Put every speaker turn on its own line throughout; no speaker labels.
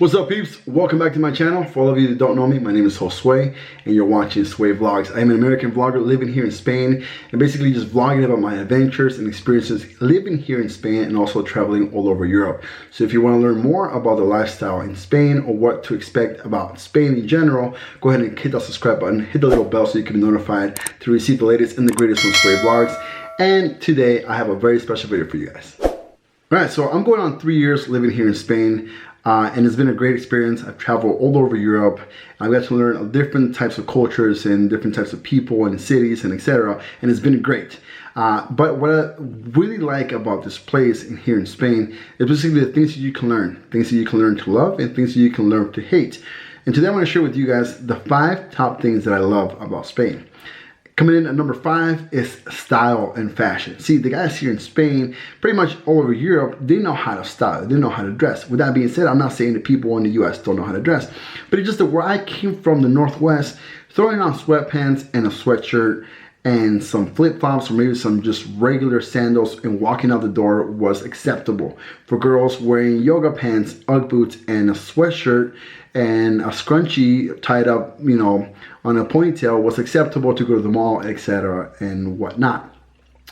What's up, peeps? Welcome back to my channel. For all of you that don't know me, my name is Josue and you're watching Sway Vlogs. I'm an American vlogger living here in Spain and basically just vlogging about my adventures and experiences living here in Spain and also traveling all over Europe. So if you want to learn more about the lifestyle in Spain or what to expect about Spain in general, go ahead and hit that subscribe button, hit the little bell so you can be notified to receive the latest and the greatest from Sway Vlogs. And today I have a very special video for you guys. Alright, so I'm going on 3 years living here in Spain. And it's been a great experience. I've traveled all over Europe. I've got to learn different types of cultures and different types of people and cities and etc. And it's been great. But what I really like about this place here in Spain is basically the things that you can learn. Things that you can learn to love and things that you can learn to hate. And today I want to share with you guys the 5 top things that I love about Spain. Coming in at number 5 is style and fashion. See, the guys here in Spain, pretty much all over Europe, they know how to style, they know how to dress. With that being said, I'm not saying that people in the US don't know how to dress, but it's just that where I came from, the Northwest, throwing on sweatpants and a sweatshirt and some flip-flops or maybe some just regular sandals and walking out the door was acceptable. For girls, wearing yoga pants, Ugg boots, and a sweatshirt and a scrunchie tied up, you know, on a ponytail was acceptable to go to the mall, etc. and whatnot.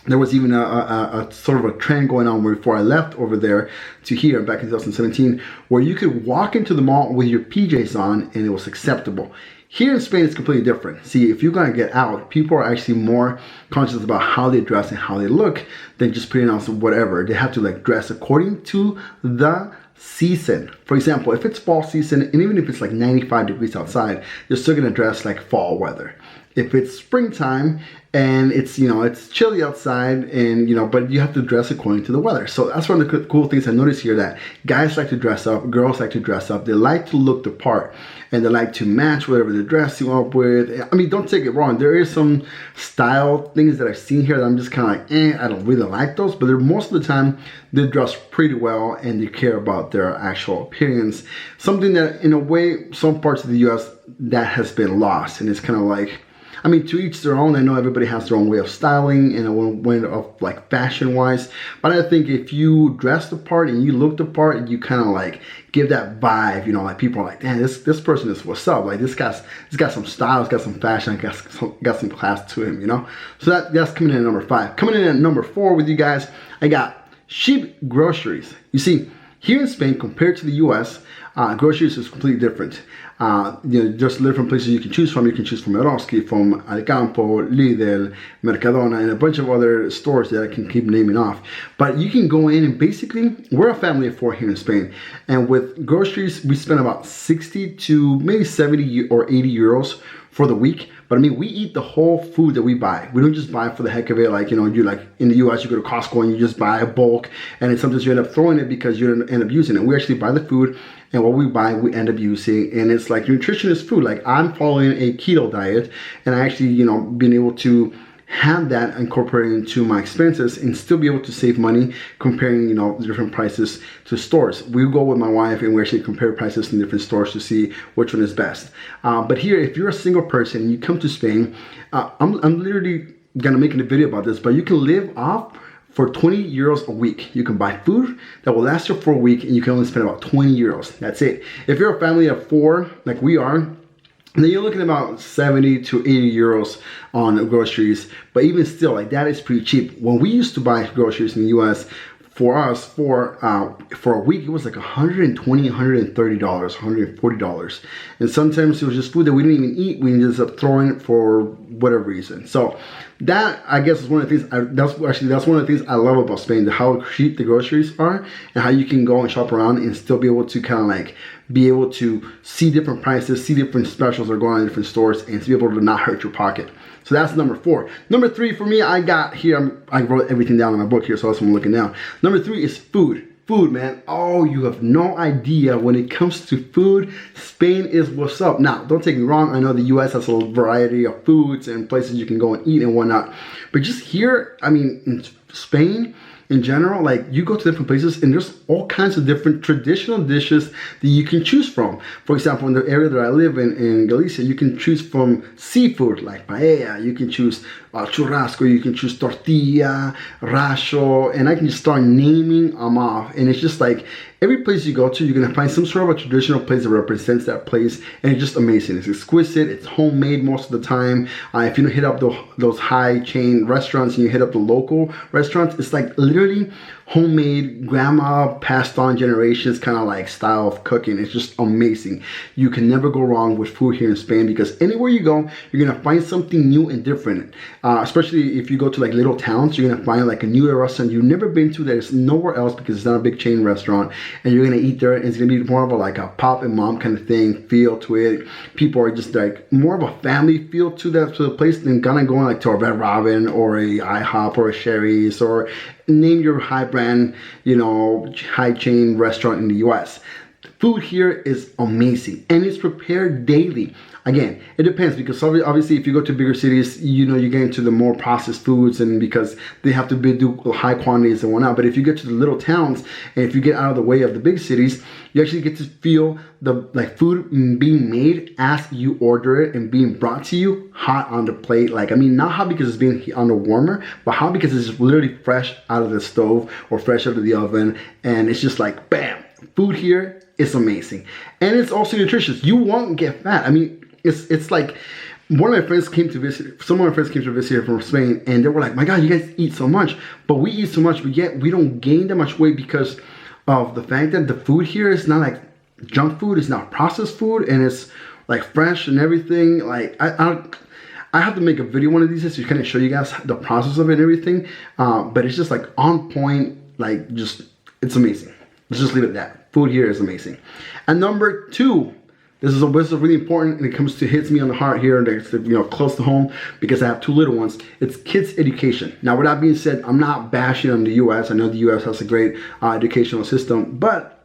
There was even a sort of a trend going on before I left over there to here back in 2017 where you could walk into the mall with your PJs on and it was acceptable. Here in Spain, it's completely different. See, if you're gonna get out, people are actually more conscious about how they dress and how they look than just putting on some whatever. They have to like dress according to the season. For example, if it's fall season, and even if it's like 95 degrees outside, you're still gonna dress like fall weather. If it's springtime and it's, you know, it's chilly outside and, you know, but you have to dress according to the weather. So that's one of the cool things I noticed here, that guys like to dress up, girls like to dress up. They like to look the part and they like to match whatever the dress you up with. I mean, don't take it wrong. There is some style things that I've seen here that I'm just kind of like, I don't really like those, but most of the time they dress pretty well and they care about their actual appearance. Something that in a way, some parts of the US that has been lost, and it's kind of like, I mean, to each their own. I know everybody has their own way of styling and a way of like fashion wise, but I think if you dress the part and you look the part, you kind of like give that vibe, you know, like people are like, damn, this person is what's up. Like this got some style, he's got some fashion, got some class to him, you know. So that's coming in at number 5. Coming in at number 4 with you guys, I got cheap groceries. You see, here in Spain compared to the US, groceries is completely different. You know, just different places you can choose from. You can choose from Eroski, from Alcampo, Lidl, Mercadona, and a bunch of other stores that I can keep naming off. But you can go in and basically, we're a family of 4 here in Spain. And with groceries, we spend about 60 to maybe 70 or 80 euros for the week. But I mean, we eat the whole food that we buy. We don't just buy for the heck of it. Like, you know, you like in the US, you go to Costco and you just buy a bulk. And then sometimes you end up throwing it because you end up using it. We actually buy the food, and what we buy, we end up using. And it's like nutritionist food. Like I'm following a keto diet, and I actually, you know, being able to have that incorporated into my expenses and still be able to save money comparing, you know, different prices to stores. We go with my wife and we actually compare prices in different stores to see which one is best. But here, if you're a single person and you come to Spain, I'm literally gonna make a video about this, but you can live off for 20 euros a week. You can buy food that will last you for a week and you can only spend about 20 euros. That's it. If you're a family of 4, like we are, and then you're looking at about 70 to 80 euros on groceries, but even still, like that is pretty cheap. When we used to buy groceries in the US, for us, for a week, it was like $120, $130, $140. And sometimes it was just food that we didn't even eat. We ended up throwing it for whatever reason. So that, I guess, is one of the things, that's one of the things I love about Spain, how cheap the groceries are and how you can go and shop around and still be able to kind of like be able to see different prices, see different specials that are going on in different stores, and to be able to not hurt your pocket. So that's number 4. Number 3 for me, I got here, I wrote everything down in my book here, so that's what I'm looking down. Number 3 is food. Food, man. Oh, you have no idea when it comes to food, Spain is what's up. Now, don't take me wrong. I know the US has a variety of foods and places you can go and eat and whatnot. But just here, I mean, in Spain, in general, like you go to different places and there's all kinds of different traditional dishes that you can choose from. For example, in the area that I live in Galicia, you can choose from seafood like paella, you can choose churrasco, you can choose tortilla, racho, and I can just start naming them off. And it's just like, Every place you go to, you're gonna find some sort of a traditional place that represents that place, and it's just amazing. It's exquisite. It's homemade most of the time. If you don't hit up those high chain restaurants and you hit up the local restaurants, it's like literally homemade, grandma passed on generations kind of like style of cooking. It's just amazing. You can never go wrong with food here in Spain, because anywhere you go, you're gonna find something new and different. Especially if you go to like little towns, you're gonna find like a new restaurant you've never been to that is nowhere else, because it's not a big chain restaurant, and you're gonna eat there, and it's gonna be more of a like a pop and mom kind of thing feel to it. People are just like more of a family feel to the place than kind of going like to a Red Robin or a IHOP or a Sherry's or name your high brand, you know, high chain restaurant in the US. Food here is amazing, and it's prepared daily. Again, it depends, because obviously if you go to bigger cities, you know, you get into the more processed foods, and because they have to do high quantities and whatnot. But if you get to the little towns, and if you get out of the way of the big cities, you actually get to feel the like food being made as you order it and being brought to you hot on the plate. Like, I mean, not hot because it's being on the warmer, but hot because it's literally fresh out of the stove or fresh out of the oven, and it's just like bam. Food here is amazing, and it's also nutritious. You won't get fat. I mean, it's like one of my friends came to visit. Some of my friends came to visit here from Spain, and they were like, "My God, you guys eat so much," but we eat so much, but yet we don't gain that much weight because of the fact that the food here is not like junk food. It's not processed food, and it's like fresh and everything. Like I have to make a video one of these days to kind of show you guys the process of it and everything. But it's just like on point. Like, just it's amazing. Let's just leave it at that. Food here is amazing. And number 2, this is really important, and it comes to hits me on the heart here, and it's, you know, close to home because I have 2 little ones. It's kids education. Now, with that being said, I'm not bashing on the U.S. I know the U.S. has a great educational system, but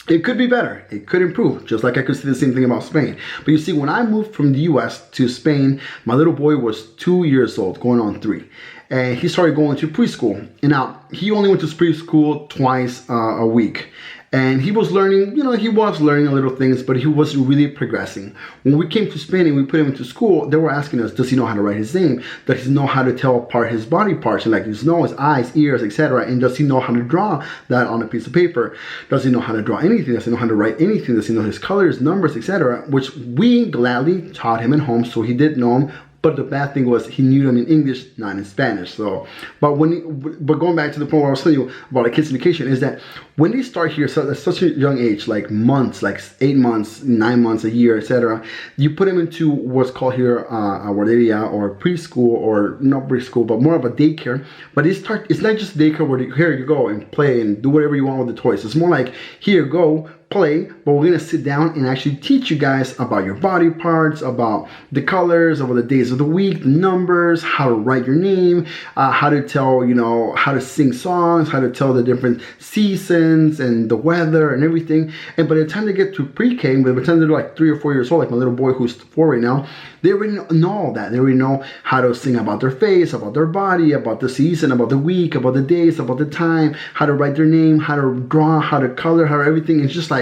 it could be better. It could improve, just like I could say the same thing about Spain. But you see, when I moved from the U.S. to Spain, my little boy was 2 years old, going on 3. And he started going to preschool. And now, he only went to preschool twice a week. And he was learning, you know, he was learning a little things, but he wasn't really progressing. When we came to Spain and we put him into school, they were asking us, does he know how to write his name? Does he know how to tell apart his body parts, like his nose, eyes, ears, etc.? And does he know how to draw that on a piece of paper? Does he know how to draw anything? Does he know how to write anything? Does he know his colors, numbers, etc.? Which we gladly taught him at home, so he did know them. But the bad thing was he knew them in English, not in Spanish. So, but going back to the point where I was telling you about the kids' education, is that when they start here at such a young age, like months, like 8 months, 9 months, a year, etc., you put them into what's called here a guarderia or preschool, or not preschool, but more of a daycare. But it's not just daycare where here you go and play and do whatever you want with the toys. It's more like, here, go, play, but we're gonna sit down and actually teach you guys about your body parts, about the colors, about the days of the week, the numbers, how to write your name, how to tell, you know, how to sing songs, how to tell the different seasons and the weather and everything. And by the time they get to pre-K, by the time they're like 3 or 4 years old, like my little boy who's 4 right now, they already know all that. They already know how to sing about their face, about their body, about the season, about the week, about the days, about the time, how to write their name, how to draw, how to color, how everything. It's just like,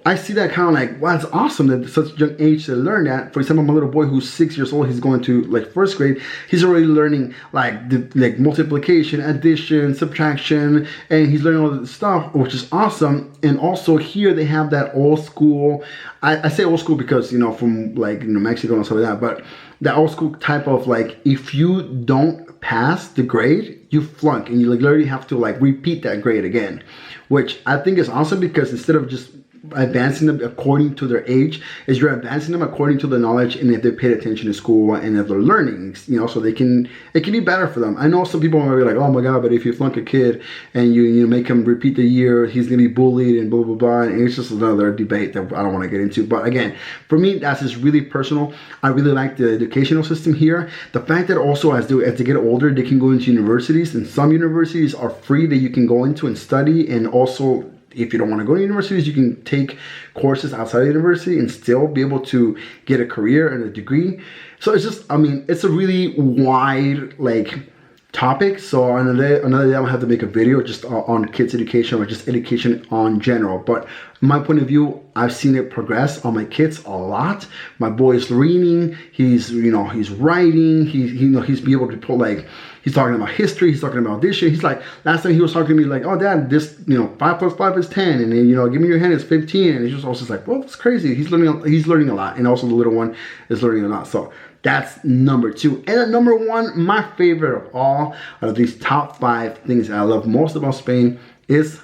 I see that kind of like, wow, it's awesome that at such a young age to learn that. For example, my little boy who's 6 years old, he's going to like 1st grade. He's already learning like like multiplication, addition, subtraction, and he's learning all this stuff, which is awesome. And also here they have that old school. I say old school because, you know, from like, you know, Mexico and stuff like that. But that old school type of like, if you don't pass the grade, you flunk, and you like literally have to like repeat that grade again, which I think is awesome, because instead of just advancing them according to their age, is you're advancing them according to the knowledge, and if they paid attention to school and if they're learning, you know, so it can be better for them. I know some people might be like, oh my God, but if you flunk a kid and you make him repeat the year, he's gonna be bullied and blah blah blah, and it's just another debate that I don't want to get into. But again, for me, that's just really personal. I really like the educational system here. The fact that also as they get older, they can go into universities, and some universities are free that you can go into and study, and also, if you don't want to go to universities, you can take courses outside of university and still be able to get a career and a degree. So it's just, I mean, it's a really wide like topic. So another day I'm gonna have to make a video just on kids education, or just education on general. But in my point of view, I've seen it progress on my kids a lot. My boy is reading, he's, you know, he's writing, he's be able to put like, He's talking about history. He's talking about this shit. He's like, last time he was talking to me like, oh dad, this, 5 plus 5 is 10, and then give me your hand, it's 15, and he's just also like, well, that's crazy. He's learning a lot, and also the little one is learning a lot. So that's number 2. And at number 1, my favorite of all out of these top 5 things that I love most about Spain is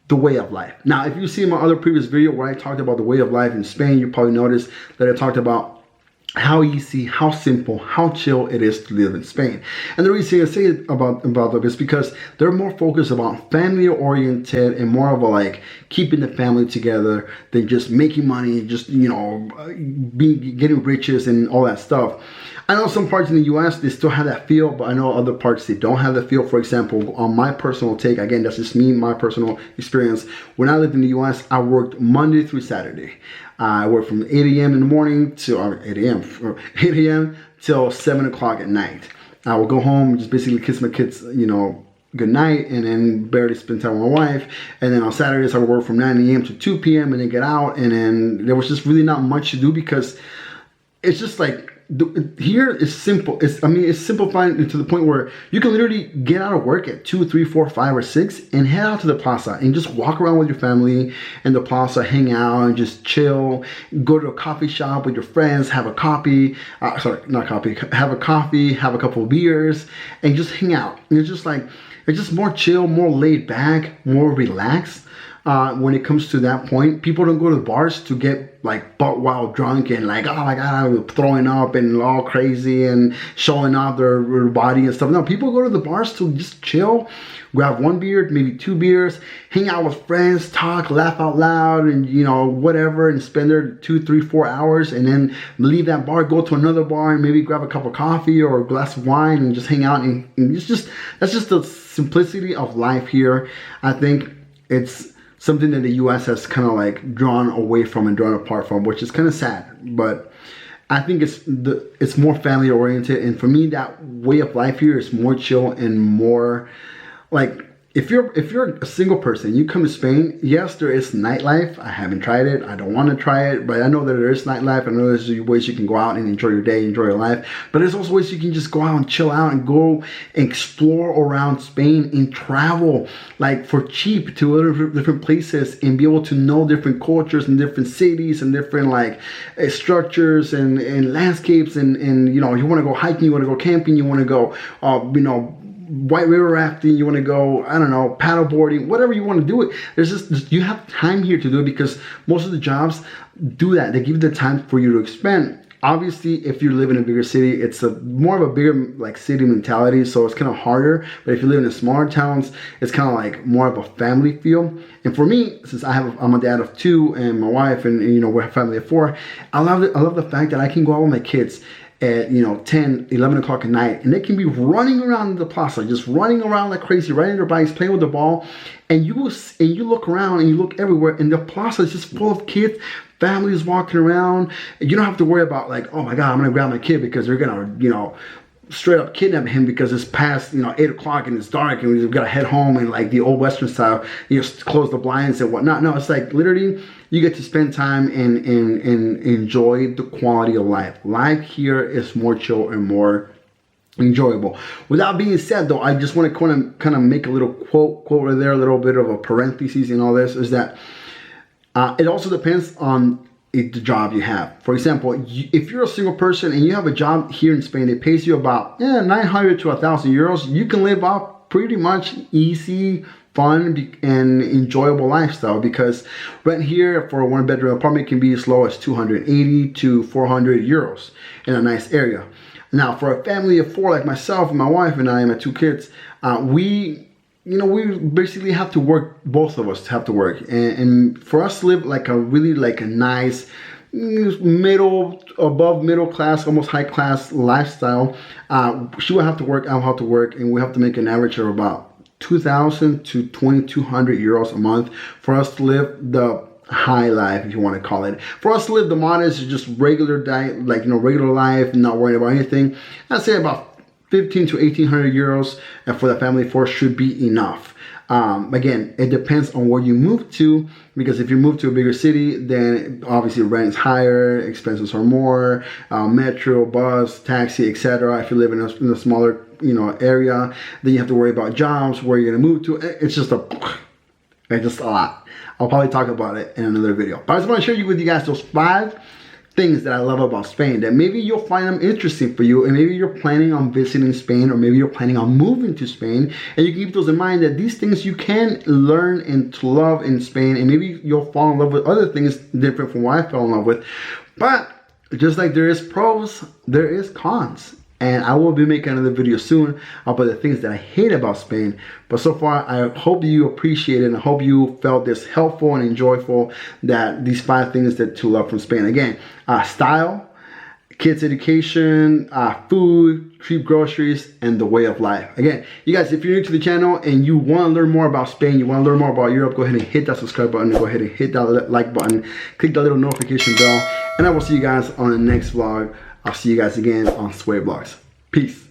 the way of life. Now, if you see my other previous video where I talked about the way of life in Spain, you probably noticed that I talked about how easy, how simple, how chill it is to live in Spain. And the reason I say about that is because they're more focused about family oriented and more of a like keeping the family together than just making money, just getting riches and all that stuff. I know some parts in the US they still have that feel, but I know other parts they don't have that feel. For example, on my personal take, again, that's just me, my personal experience. When I lived in the US, I worked Monday through Saturday. I worked from 8 a.m. in the morning to 8 a.m. till 7 o'clock at night. I would go home, just basically kiss my kids, good night, and then barely spend time with my wife. And then on Saturdays, I would work from 9 a.m. to 2 p.m. and then get out. And then there was just really not much to do because it's just like, here is simple. It's simplified to the point where you can literally get out of work at 2, 3, 4, 5, or 6 and head out to the plaza and just walk around with your family in the plaza, hang out and just chill. Go to a coffee shop with your friends, have a coffee. Have a coffee, have a couple of beers, and just hang out. And it's just more chill, more laid back, more relaxed. When it comes to that point, people don't go to the bars to get like butt wild drunk and like, oh my god, I'm throwing up and all crazy and showing off their body and stuff. No, people go to the bars to just chill, grab 1 beer, maybe 2 beers, hang out with friends, talk, laugh out loud, and whatever, and spend there 2, 3, 4 hours, and then leave that bar, go to another bar, and maybe grab a cup of coffee or a glass of wine and just hang out. And that's just the simplicity of life here. I think it's something that the US has kind of like drawn away from and drawn apart from, which is kind of sad. But I think it's more family oriented, and for me that way of life here is more chill and more like, if you're a single person, you come to Spain, yes, there is nightlife. I haven't tried it. I don't want to try it, but I know that there is nightlife. I know there's ways you can go out and enjoy your day, enjoy your life. But there's also ways you can just go out and chill out and go and explore around Spain and travel like for cheap to other different places and be able to know different cultures and different cities and different like structures and landscapes and you want to go hiking, you want to go camping, you want to go white river rafting, you want to go, I don't know, paddle boarding, whatever you want to do it. You have time here to do it because most of the jobs do that. They give you the time for you to expend. Obviously, if you live in a bigger city, it's more of a bigger like city mentality, so it's kind of harder. But if you live in the smaller towns, it's kind of like more of a family feel. And for me, since I'm a dad of 2 and my wife, and we're a family of 4, I love the fact that I can go out with my kids at 10, 11 o'clock at night, and they can be running around the plaza, just running around like crazy, riding their bikes, playing with the ball, and you look around and you look everywhere, and the plaza is just full of kids, families walking around. You don't have to worry about like, oh my god, I'm gonna grab my kid because they're gonna straight up kidnap him because it's past 8 o'clock and it's dark and we've got to head home and like the old Western style, close the blinds and whatnot. No, it's like literally you get to spend time and enjoy the quality of life. Life here is more chill and more enjoyable. With that being said, though, I just want to kind of make a little quote right there, a little bit of a parenthesis in all this, is that it also depends on the job you have. For example, if you're a single person and you have a job here in Spain that pays you about 900 to 1,000 euros, you can live off pretty much easy, fun, and enjoyable lifestyle, because rent here for a 1-bedroom apartment can be as low as 280 to 400 euros in a nice area. Now, for a family of 4 like myself and my wife and I and my 2 kids, we basically have to work. Both of us have to work, and for us to live like a nice above middle class, almost high class lifestyle, she will have to work, I'll have to work, and we have to make an average of about 2,000 to 2,200 euros a month for us to live the high life, if you want to call it. For us to live the modest, just regular diet, regular life, not worrying about anything, I'd say about 15 to 1,800 euros, and for the family of 4 should be enough. Again, it depends on where you move to, because if you move to a bigger city, then obviously rent is higher, expenses are more, metro, bus, taxi, etc. If you live in a smaller area. Then you have to worry about jobs, where you're gonna move to. It's just a lot. I'll probably talk about it in another video. But I just want to share with you guys those 5 things that I love about Spain, that maybe you'll find them interesting for you, and maybe you're planning on visiting Spain, or maybe you're planning on moving to Spain, and you can keep those in mind, that these things you can learn and to love in Spain, and maybe you'll fall in love with other things different from what I fell in love with. But just like there is pros, there is cons. And I will be making another video soon about the things that I hate about Spain. But so far, I hope you appreciate it, and I hope you felt this helpful and enjoyable, that these 5 things that to love from Spain. Again, style, kids education, food, cheap groceries, and the way of life. Again, you guys, if you're new to the channel and you want to learn more about Spain, you want to learn more about Europe, go ahead and hit that subscribe button, go ahead and hit that like button, click the little notification bell, and I will see you guys on the next vlog. I'll see you guys again on Sway Vlogs. Peace.